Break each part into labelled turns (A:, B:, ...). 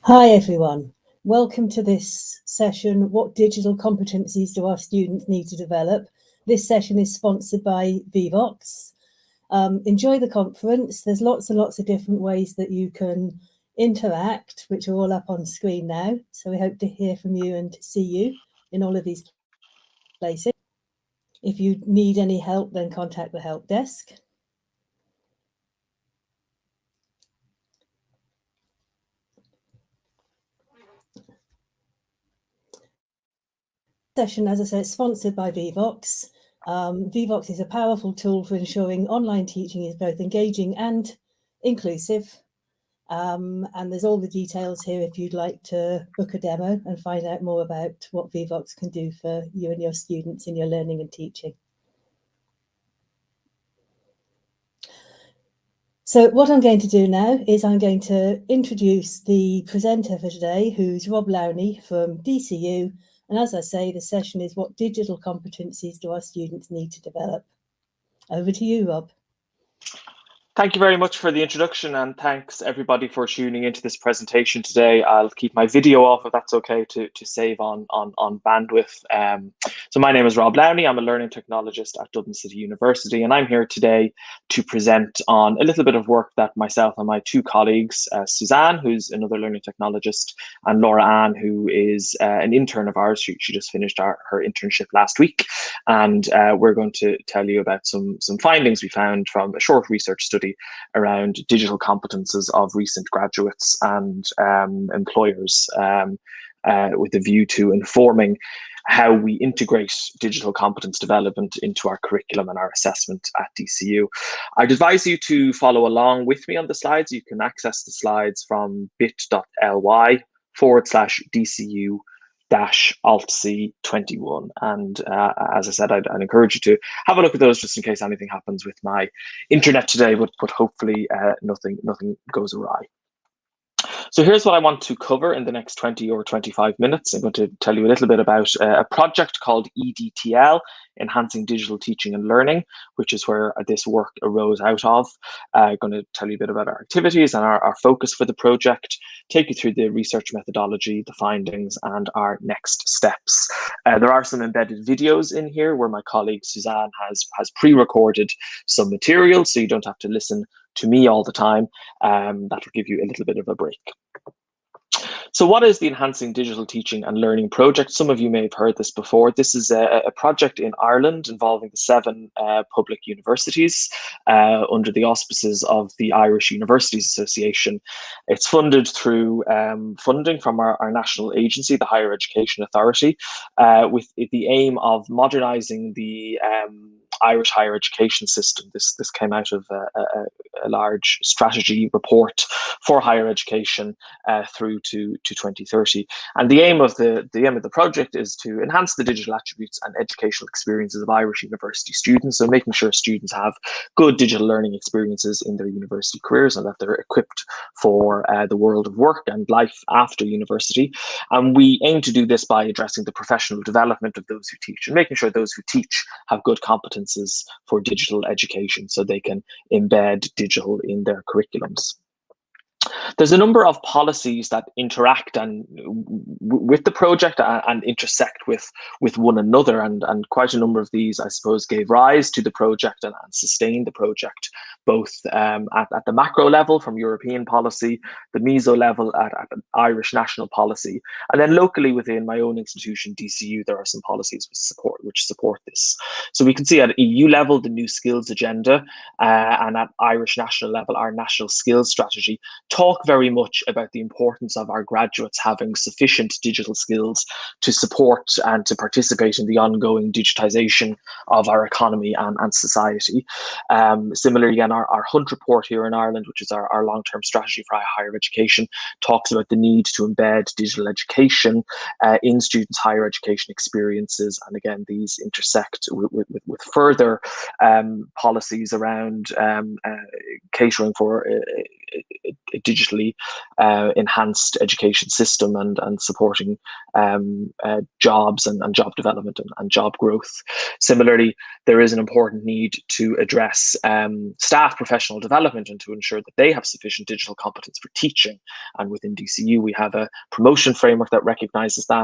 A: Hi everyone, welcome to this session, What Digital Competencies Do Our Students Need to Develop? This session is sponsored by Vivox. Enjoy the conference. There's lots and lots of different ways that you can interact, which are all up on screen now. So we hope to hear from you and to see you in all of these places. If you need any help, then contact the help desk. Session, as I said, sponsored by Vivox. Vivox is a powerful tool for ensuring online teaching is both engaging and inclusive. And there's all the details here if you'd like to book a demo and find out more about what Vivox can do for you and your students in your learning and teaching. So what I'm going to do now is I'm going to introduce the presenter for today, who's Rob Lowney from DCU. And as I say, the session is What Digital Competencies Do Our Students Need to Develop? Over to you, Rob.
B: Thank you very much for the introduction, and thanks everybody for tuning into this presentation today. I'll keep my video off if that's okay to save on bandwidth. So my name is Rob Lowney. I'm a learning technologist at Dublin City University, and I'm here today to present on a little bit of work that myself and my two colleagues, Suzanne, who's another learning technologist, and Laura Anne, who is an intern of ours. She just finished her internship last week, and we're going to tell you about some findings we found from a short research study around digital competences of recent graduates and employers, with a view to informing how we integrate digital competence development into our curriculum and our assessment at DCU. I'd advise you to follow along with me on the slides. You can access the slides from bit.ly/DCU -Alt+C21, and as I said, I'd encourage you to have a look at those just in case anything happens with my internet today, but hopefully nothing goes awry. So here's what I want to cover in the next 20 or 25 minutes. I'm going to tell you a little bit about a project called EDTL, Enhancing Digital Teaching and Learning, which is where this work arose out of. I'm going to tell you a bit about our activities and our focus for the project, take you through the research methodology, the findings, and our next steps. There are some embedded videos in here where my colleague Suzanne has pre-recorded some material, so you don't have to listen to me all the time. That will give you a little bit of a break. So what is the Enhancing Digital Teaching and Learning project? Some of you may have heard this before. This is a project in Ireland involving the 7 public universities under the auspices of the Irish Universities Association. It's funded through funding from our national agency, the Higher Education Authority, with the aim of modernising the Irish higher education system. This came out of a large strategy report for higher education through to 2030. And the aim of the project is to enhance the digital attributes and educational experiences of Irish university students, so making sure students have good digital learning experiences in their university careers and that they're equipped for the world of work and life after university. And we aim to do this by addressing the professional development of those who teach and making sure those who teach have good competences for digital education so they can embed digital in their curriculums. There's a number of policies that interact with the project and intersect with one another, and quite a number of these, I suppose, gave rise to the project and sustained the project, both at the macro level from European policy, the meso level at Irish national policy, and then locally within my own institution, DCU, there are some policies which support this. So we can see at EU level, the new skills agenda, and at Irish national level, our national skills strategy, talk very much about the importance of our graduates having sufficient digital skills to support and to participate in the ongoing digitization of our economy and society. Similarly, again, our Hunt report here in Ireland, which is our long-term strategy for higher education, talks about the need to embed digital education in students' higher education experiences. And again, these intersect with further policies around catering for digitally enhanced education system and supporting jobs and job development and job growth. Similarly, there is an important need to address staff professional development and to ensure that they have sufficient digital competence for teaching. And within DCU, we have a promotion framework that recognises that.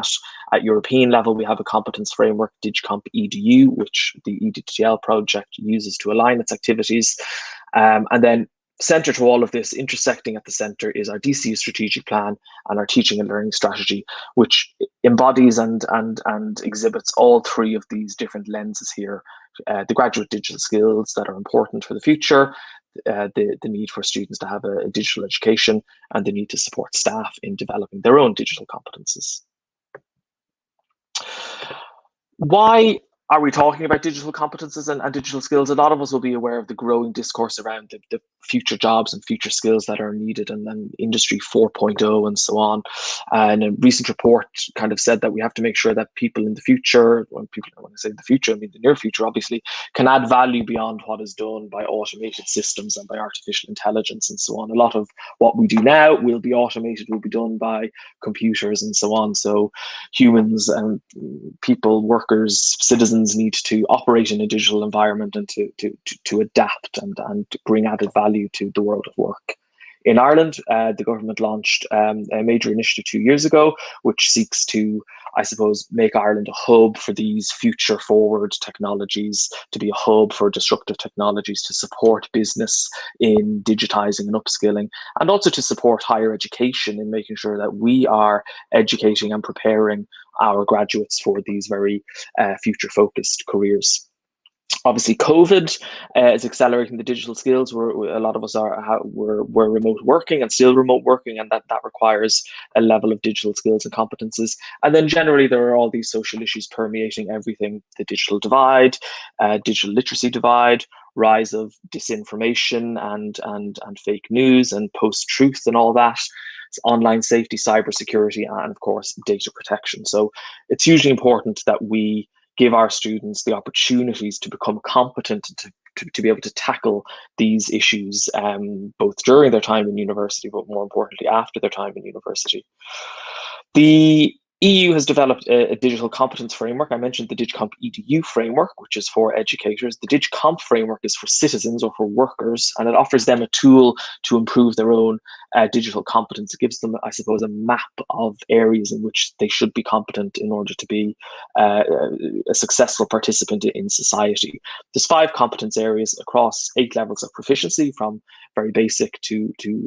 B: At European level, we have a competence framework, DigComp EDU, which the Edtl project uses to align its activities. And then centre to all of this, intersecting at the centre, is our DCU strategic plan and our teaching and learning strategy, which embodies and exhibits all three of these different lenses here. The graduate digital skills that are important for the future, the need for students to have a digital education, and the need to support staff in developing their own digital competences. Why are we talking about digital competences and digital skills? A lot of us will be aware of the growing discourse around the future jobs and future skills that are needed, and Industry 4.0 and so on. And a recent report kind of said that we have to make sure that people in the future, when I say the future, I mean the near future, obviously, can add value beyond what is done by automated systems and by artificial intelligence and so on. A lot of what we do now will be automated, will be done by computers and so on. So humans and people, workers, citizens need to operate in a digital environment and to adapt and bring added value to the world of work. In Ireland, the government launched a major initiative 2 years ago, which seeks to, I suppose, make Ireland a hub for these future forward technologies, to be a hub for disruptive technologies, to support business in digitising and upskilling, and also to support higher education in making sure that we are educating and preparing our graduates for these very future-focused careers. Obviously, COVID is accelerating the digital skills. A lot of us we're remote working and still remote working, and that requires a level of digital skills and competences. And then generally, there are all these social issues permeating everything: the digital divide, digital literacy divide, rise of disinformation and fake news and post-truth and all that. It's online safety, cybersecurity, and of course, data protection. So it's hugely important that we give our students the opportunities to become competent, to be able to tackle these issues, both during their time in university, but more importantly, after their time in university. The EU has developed a digital competence framework. I mentioned the DigComp EDU framework, which is for educators. The DigComp framework is for citizens or for workers, and it offers them a tool to improve their own digital competence. It gives them, I suppose, a map of areas in which they should be competent in order to be a successful participant in society. There's 5 competence areas across 8 levels of proficiency, from very basic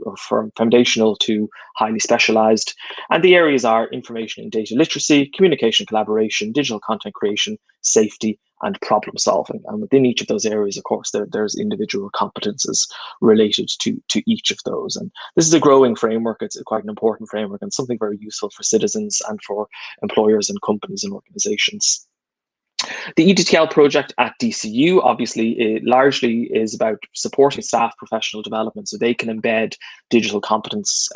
B: or from foundational to highly specialized. And the areas are information and data literacy, communication, collaboration, digital content creation, safety, and problem solving. And within each of those areas, of course, there's individual competences related to each of those. And this is a growing framework. It's quite an important framework and something very useful for citizens and for employers and companies and organizations. The Edtl project at DCU, obviously, it largely is about supporting staff professional development so they can embed digital competence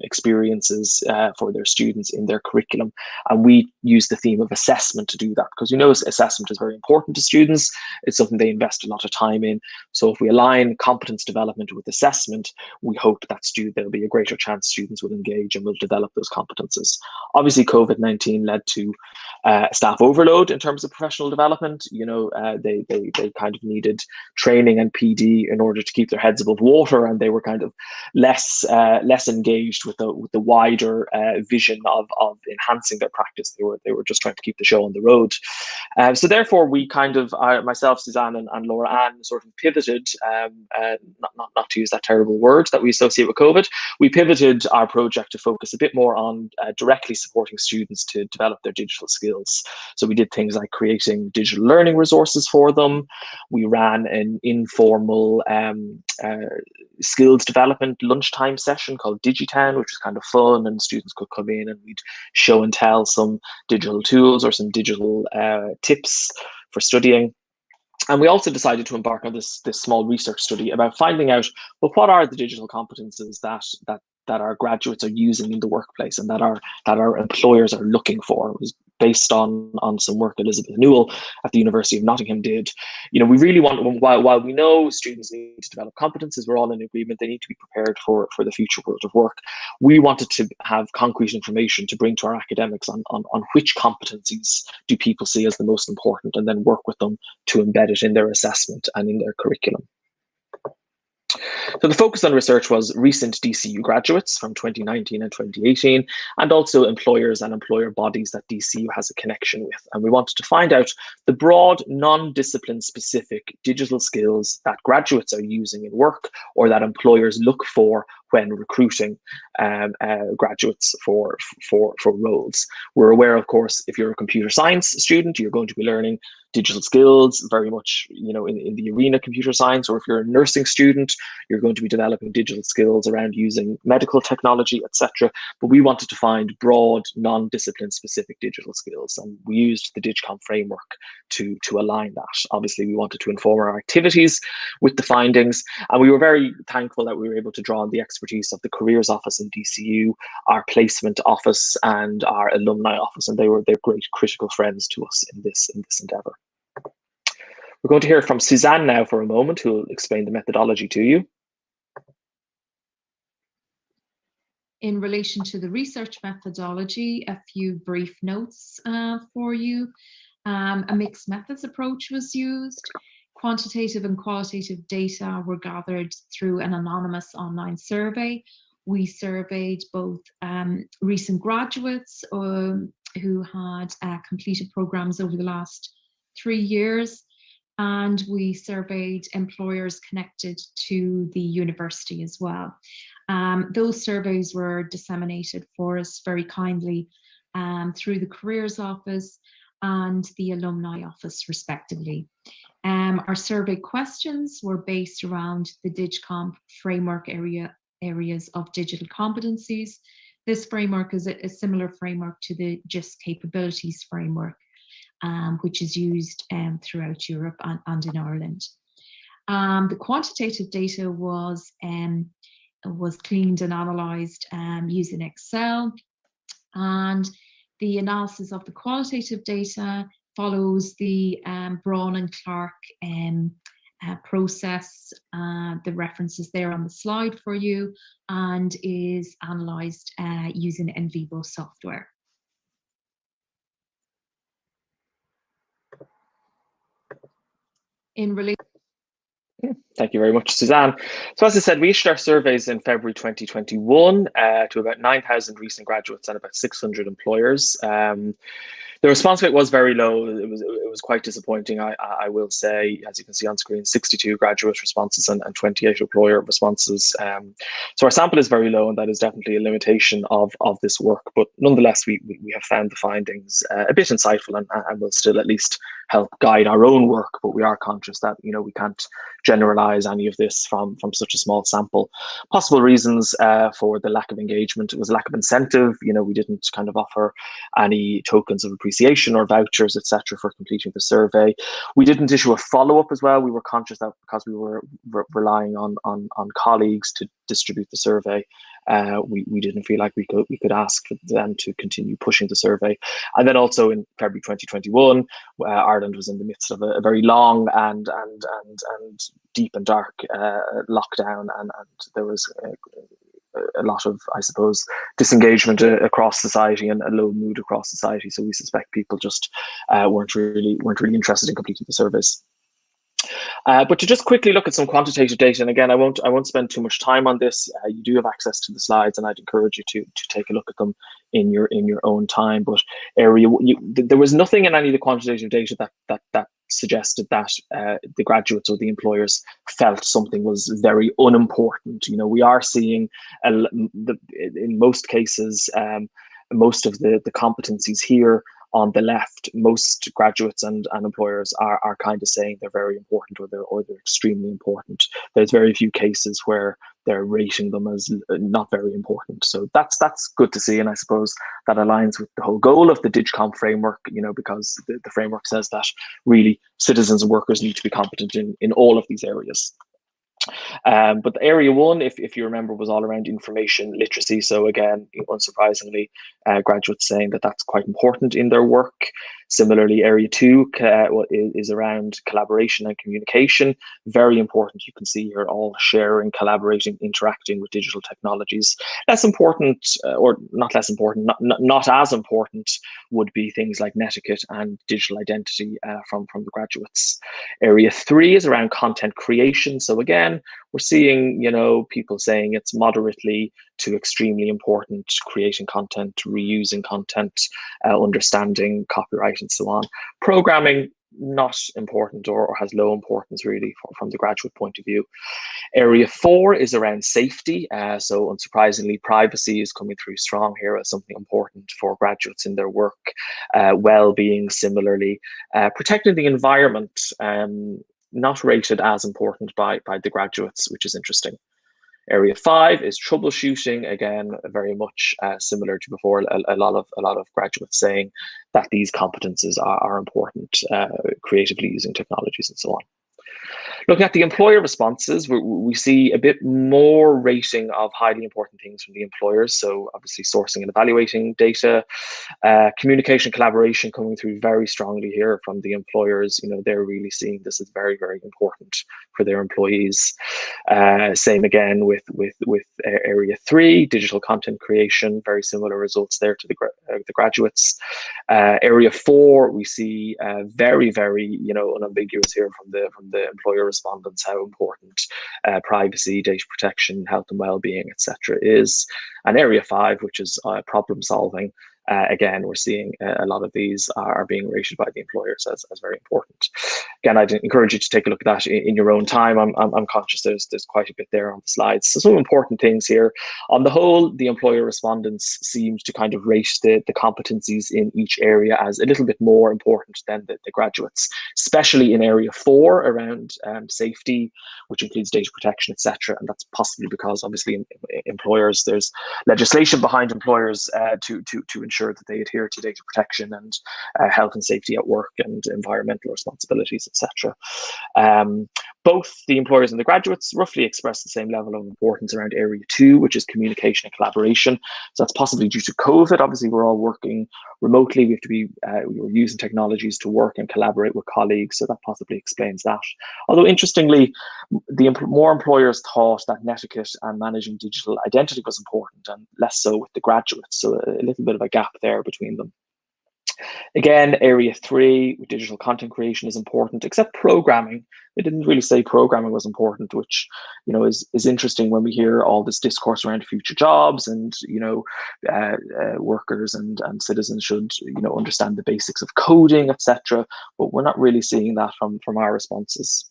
B: experiences for their students in their curriculum. And we use the theme of assessment to do that, because we know assessment is very important to students. It's something they invest a lot of time in. So if we align competence development with assessment, we hope that there'll be a greater chance students will engage and will develop those competences. Obviously, COVID-19 led to staff overload in terms of professional development. They kind of needed training and PD in order to keep their heads above water, and they were kind of less engaged with the wider vision of enhancing their practice. They were just trying to keep the show on the road. So therefore, we kind of, myself, Suzanne, and Laura Anne, sort of pivoted, not to use that terrible word that we associate with COVID. We pivoted our project to focus a bit more on directly supporting students to develop their digital skills. So we did things like creating digital learning resources for them. We ran an informal skills development lunchtime session called DigiTown, which was kind of fun, and students could come in and we'd show and tell some digital tools or some digital tips for studying. And we also decided to embark on this small research study about finding out, well, what are the digital competences that our graduates are using in the workplace and that our employers are looking for. It was based on some work Elizabeth Newell at the University of Nottingham did. You know, we really want, while we know students need to develop competences, we're all in agreement, they need to be prepared for the future world of work. We wanted to have concrete information to bring to our academics on which competencies do people see as the most important, and then work with them to embed it in their assessment and in their curriculum. So the focus on research was recent DCU graduates from 2019 and 2018, and also employers and employer bodies that DCU has a connection with. And we wanted to find out the broad, non-discipline specific digital skills that graduates are using in work, or that employers look for when recruiting graduates for roles. We're aware, of course, if you're a computer science student, you're going to be learning digital skills very much, you know, in the arena of computer science. Or if you're a nursing student, you're going to be developing digital skills around using medical technology, etc. But we wanted to find broad, non-discipline specific digital skills, and we used the DigComp framework to align that. Obviously, we wanted to inform our activities with the findings, and we were very thankful that we were able to draw on the expertise of the careers office in DCU, our placement office, and our alumni office, and they're great critical friends to us in this endeavour. We're going to hear from Suzanne now for a moment, who will explain the methodology to you.
C: In relation to the research methodology, a few brief notes for you. A mixed methods approach was used. Quantitative and qualitative data were gathered through an anonymous online survey. We surveyed both recent graduates who had completed programs over the last 3 years, and we surveyed employers connected to the university as well. Those surveys were disseminated for us very kindly through the careers office and the alumni office, respectively. Our survey questions were based around the DigComp framework areas of digital competencies. This framework is a similar framework to the GIST capabilities framework, which is used throughout Europe and in Ireland. The quantitative data was cleaned and analysed using Excel, and the analysis of the qualitative data follows the Braun and Clark process. The references there on the slide for you, and is analysed using NVivo software. In relation.
B: Thank you very much, Suzanne. So as I said, we issued our surveys in February 2021 to about 9,000 recent graduates and about 600 employers. The response rate was very low. It was quite disappointing, I will say. As you can see on screen, 62 graduate responses and 28 employer responses. So our sample is very low, and that is definitely a limitation of this work. But nonetheless, we have found the findings a bit insightful, and will still at least help guide our own work. But we are conscious that, you know, we can't generalize any of this from such a small sample. Possible reasons for the lack of engagement: it was lack of incentive. You know, we didn't kind of offer any tokens of appreciation or vouchers, etc., for completing the survey. We didn't issue a follow-up as well. We were conscious that because we were relying on colleagues to distribute the survey, we didn't feel like we could ask for them to continue pushing the survey. And then also in February 2021, Ireland was in the midst of a very long and deep and dark lockdown, and there was a lot of, I suppose, disengagement across society and a low mood across society. So we suspect people just weren't really interested in completing the surveys. But to just quickly look at some quantitative data, and again, I won't spend too much time on this. You do have access to the slides, and I'd encourage you to take a look at them in your own time. But there was nothing in any of the quantitative data that suggested that the graduates or the employers felt something was very unimportant. You know, we are seeing in most cases, most of the competencies here on the left, most graduates and employers are kind of saying they're very important, or they're extremely important. There's very few cases where they're rating them as not very important. So that's good to see, and I suppose that aligns with the whole goal of the DigComp framework, you know, because the framework says that really citizens and workers need to be competent in all of these areas. But the area one, if you remember, was all around information literacy. So again, unsurprisingly, graduates saying that that's quite important in their work. Similarly, area two is around collaboration and communication. Very important. You can see here all sharing, collaborating, interacting with digital technologies. Less important, or not less important, not as important, would be things like netiquette and digital identity from the graduates. Area three is around content creation. So again, we're seeing, people saying it's moderately to extremely important, creating content, reusing content, understanding copyright and so on. Programming, not important or has low importance really from the graduate point of view. Area four is around safety. So unsurprisingly, privacy is coming through strong here as something important for graduates in their work. Well-being, similarly. Protecting the environment, not rated as important by the graduates, which is interesting. Area five is troubleshooting. Again, very much similar to before. A lot of graduates saying that these competences are important, creatively using technologies and so on. Looking at the employer responses, we see a bit more rating of highly important things from the employers. So obviously sourcing and evaluating data, communication, collaboration coming through very strongly here from the employers. They're really seeing this as very, very important for their employees. Same again with area three, digital content creation, very similar results there to the graduates. Area four, we see very, very, unambiguous here from the employer respondents how important privacy, data protection, health and well-being, etc. is. And area five, which is problem solving, again, we're seeing a lot of these are being rated by the employers as very important. Again, I'd encourage you to take a look at that in your own time. I'm conscious there's quite a bit there on the slides. So some important things here. On the whole, the employer respondents seemed to kind of rate the competencies in each area as a little bit more important than the graduates, especially in area four around safety, which includes data protection, etc. And that's possibly because obviously employers, there's legislation behind employers to ensure that they adhere to data protection and health and safety at work and environmental responsibilities, etc. Both the employers and the graduates roughly express the same level of importance around area two, which is communication and collaboration. So that's possibly due to COVID. Obviously, we're all working remotely. We have to be we're using technologies to work and collaborate with colleagues. So that possibly explains that. Although interestingly, more employers thought that netiquette and managing digital identity was important, and less so with the graduates. So a little bit of a gap there between them. Again, area three, digital content creation is important, except programming. They didn't really say programming was important, which, is interesting when we hear all this discourse around future jobs and, workers and citizens should, understand the basics of coding, etc. But we're not really seeing that from our responses.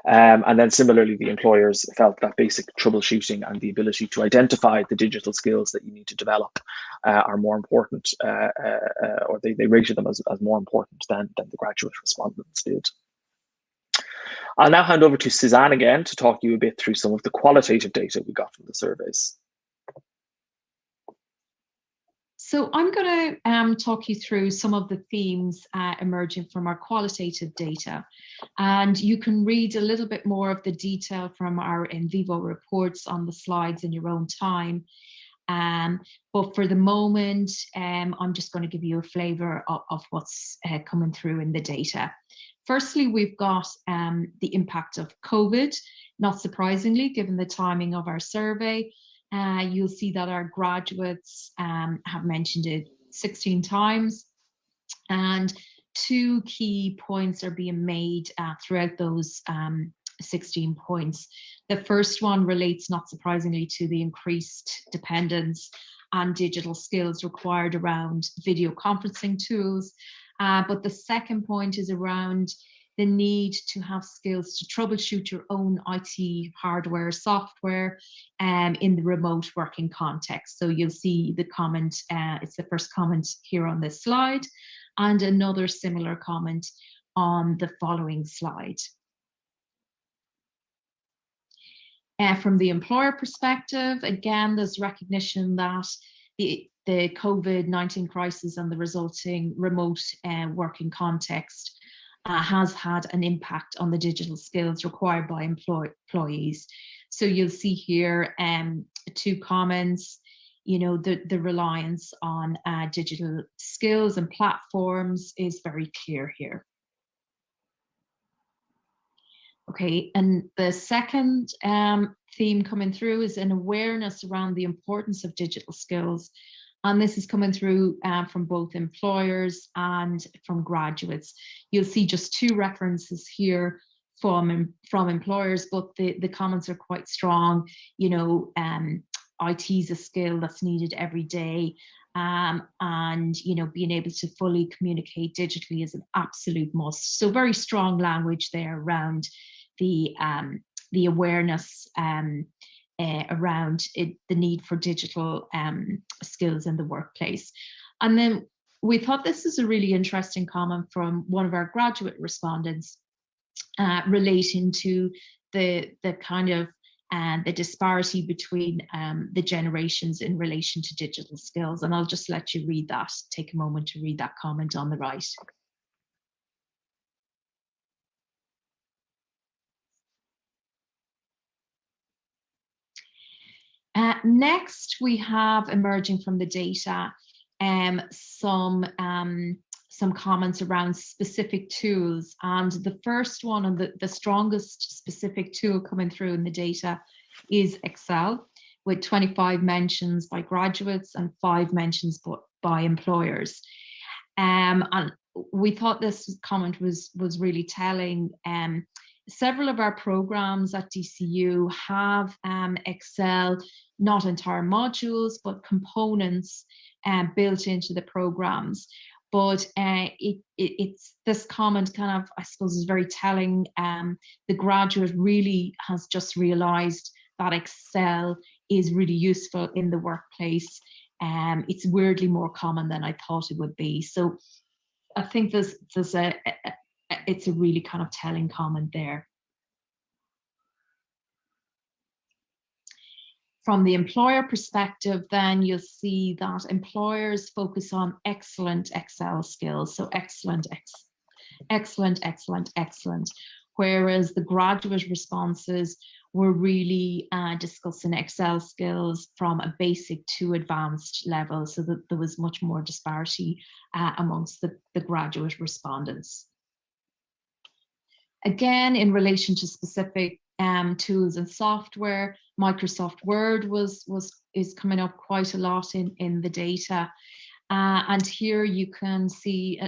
B: And then similarly, the employers felt that basic troubleshooting and the ability to identify the digital skills that you need to develop are more important, or they rated them as more important than the graduate respondents did. I'll now hand over to Suzanne again to talk you a bit through some of the qualitative data we got from the surveys.
C: So I'm going to talk you through some of the themes emerging from our qualitative data. And you can read a little bit more of the detail from our in vivo reports on the slides in your own time. But for the moment, I'm just going to give you a flavour of what's coming through in the data. Firstly, we've got the impact of COVID, not surprisingly, given the timing of our survey. You'll see that our graduates have mentioned it 16 times, and two key points are being made throughout those 16 points. The first one relates, not surprisingly, to the increased dependence and digital skills required around video conferencing tools. But the second point is around the need to have skills to troubleshoot your own IT hardware, software, in the remote working context. So you'll see the comment, it's the first comment here on this slide, and another similar comment on the following slide. From the employer perspective, again, there's recognition that the COVID-19 crisis and the resulting remote working context has had an impact on the digital skills required by employees. So you'll see here 2 comments. You know, the reliance on digital skills and platforms is very clear here. Okay, and the second theme coming through is an awareness around the importance of digital skills. And this is coming through from both employers and from graduates. You'll see just 2 references here from employers, but the comments are quite strong. You know, IT is a skill that's needed every day. And, you know, being able to fully communicate digitally is an absolute must. So very strong language there around the awareness around the need for digital skills in the workplace. And then we thought this is a really interesting comment from one of our graduate respondents relating to the kind of the disparity between the generations in relation to digital skills. And I'll just let you read that, take a moment to read that comment on the right. Next, we have, emerging from the data, some comments around specific tools. And the first one, and the strongest specific tool coming through in the data, is Excel, with 25 mentions by graduates and 5 mentions by employers. And we thought this comment was really telling. Several of our programs at DCU have Excel, not entire modules, but components built into the programs. But it's this comment kind of, I suppose, is very telling. The graduate really has just realized that Excel is really useful in the workplace. It's weirdly more common than I thought it would be. So I think it's a really kind of telling comment there. From the employer perspective, then you'll see that employers focus on excellent Excel skills. So excellent, excellent. Whereas the graduate responses were really discussing Excel skills from a basic to advanced level, so that there was much more disparity amongst the graduate respondents. Again, in relation to specific tools and software, Microsoft Word is coming up quite a lot in the data. And here you can see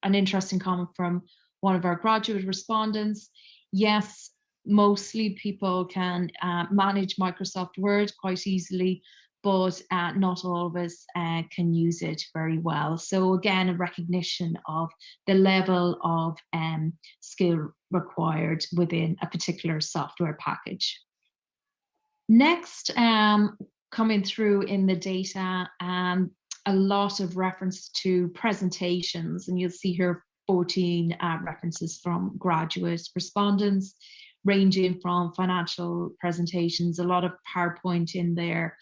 C: an interesting comment from one of our graduate respondents. Yes, mostly people can manage Microsoft Word quite easily, but not all of us can use it very well. So again, a recognition of the level of skill required within a particular software package. Next, coming through in the data, a lot of reference to presentations, and you'll see here 14 references from graduate respondents, ranging from financial presentations, a lot of PowerPoint in there,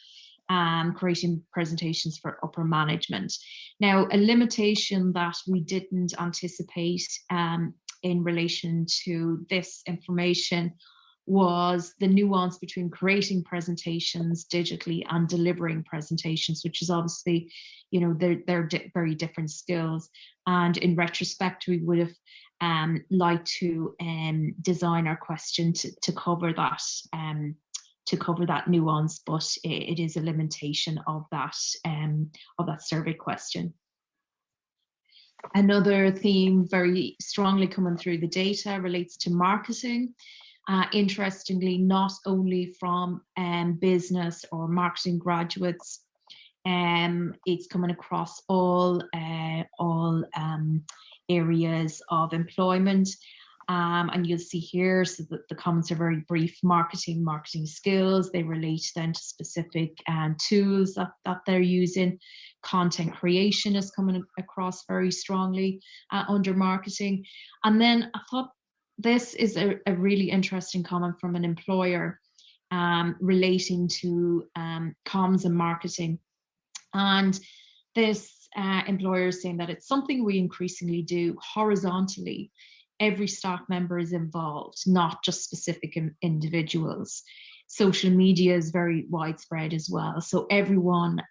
C: creating presentations for upper management. Now, a limitation that we didn't anticipate in relation to this information was the nuance between creating presentations digitally and delivering presentations, which is obviously, you know, they're very different skills. And in retrospect, we would have liked to design our question to cover that. To cover that nuance, but it is a limitation of that survey question. Another theme very strongly coming through the data relates to marketing. Interestingly, not only from business or marketing graduates, it's coming across all areas of employment. And you'll see here, so that the comments are very brief: marketing skills. They relate then to specific tools that they're using. Content creation is coming across very strongly under marketing. And then I thought this is a really interesting comment from an employer relating to comms and marketing. And this employer is saying that it's something we increasingly do horizontally every staff member is involved, not just specific individuals. Social media is very widespread as well. So everyone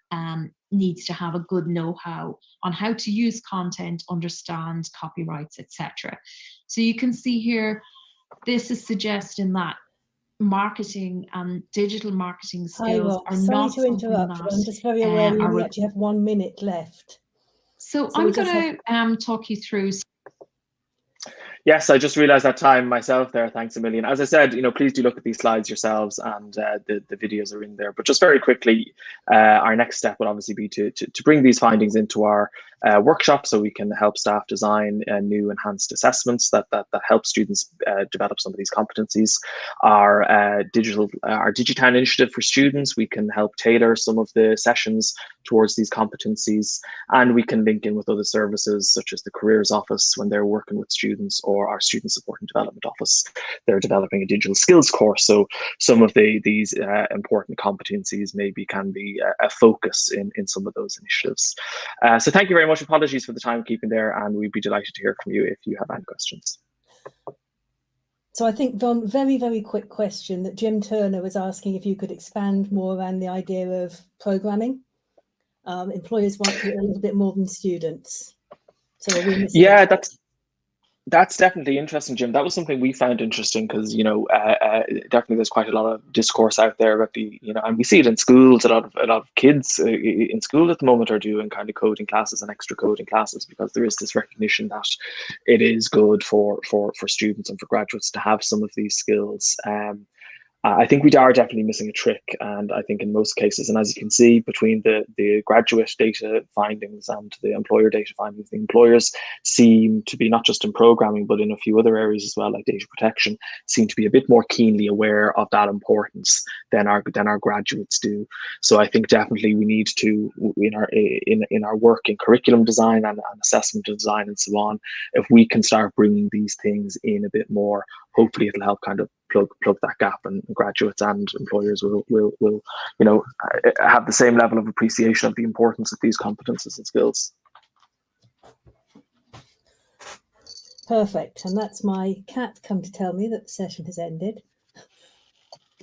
C: needs to have a good know-how on how to use content, understand copyrights, etc. So you can see here, this is suggesting that marketing and digital marketing skills
A: Rob,
C: are
A: sorry
C: not
A: to
C: something
A: interrupt,
C: that
A: but I'm just very aware we only actually have 1 minute left.
C: So I'm going to talk you through.
B: Yes, I just realized that time myself there. Thanks a million. As I said, please do look at these slides yourselves, and the videos are in there. But just very quickly, our next step would obviously be to bring these findings into our workshop, so we can help staff design new enhanced assessments that help students develop some of these competencies. Our Digitown initiative for students, we can help tailor some of the sessions towards these competencies, and we can link in with other services such as the careers office when they're working with students, or our student support and development office. They're developing a digital skills course, so some of these important competencies maybe can be a focus in some of those initiatives. So thank you very much. Apologies for the timekeeping there, and we'd be delighted to hear from you if you have any questions.
A: So I think, Don, very, very quick question that Jim Turner was asking if you could expand more around the idea of programming. Employers want to a little bit more than students. So are we missing?
B: Yeah, that's definitely interesting, Jim. That was something we found interesting because, definitely there's quite a lot of discourse out there about and we see it in schools. A lot of kids in school at the moment are doing kind of coding classes and extra coding classes because there is this recognition that it is good for students and for graduates to have some of these skills. I think we are definitely missing a trick, and I think in most cases, and as you can see between the graduate data findings and the employer data findings, the employers seem to be, not just in programming but in a few other areas as well, like data protection, seem to be a bit more keenly aware of that importance than our graduates do. So I think definitely we need to, in our work in curriculum design and assessment design and so on, if we can start bringing these things in a bit more, hopefully it'll help kind of plug that gap, and graduates and employers will have the same level of appreciation of the importance of these competences and skills.
A: Perfect. And that's my cat come to tell me that the session has ended.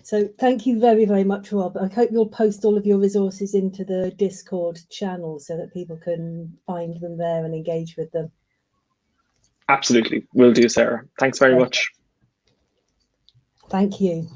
A: So thank you very, very much, Rob. I hope you'll post all of your resources into the Discord channel so that people can find them there and engage with them.
B: Absolutely. Will do, Sarah. Thanks very much.
A: Thank you.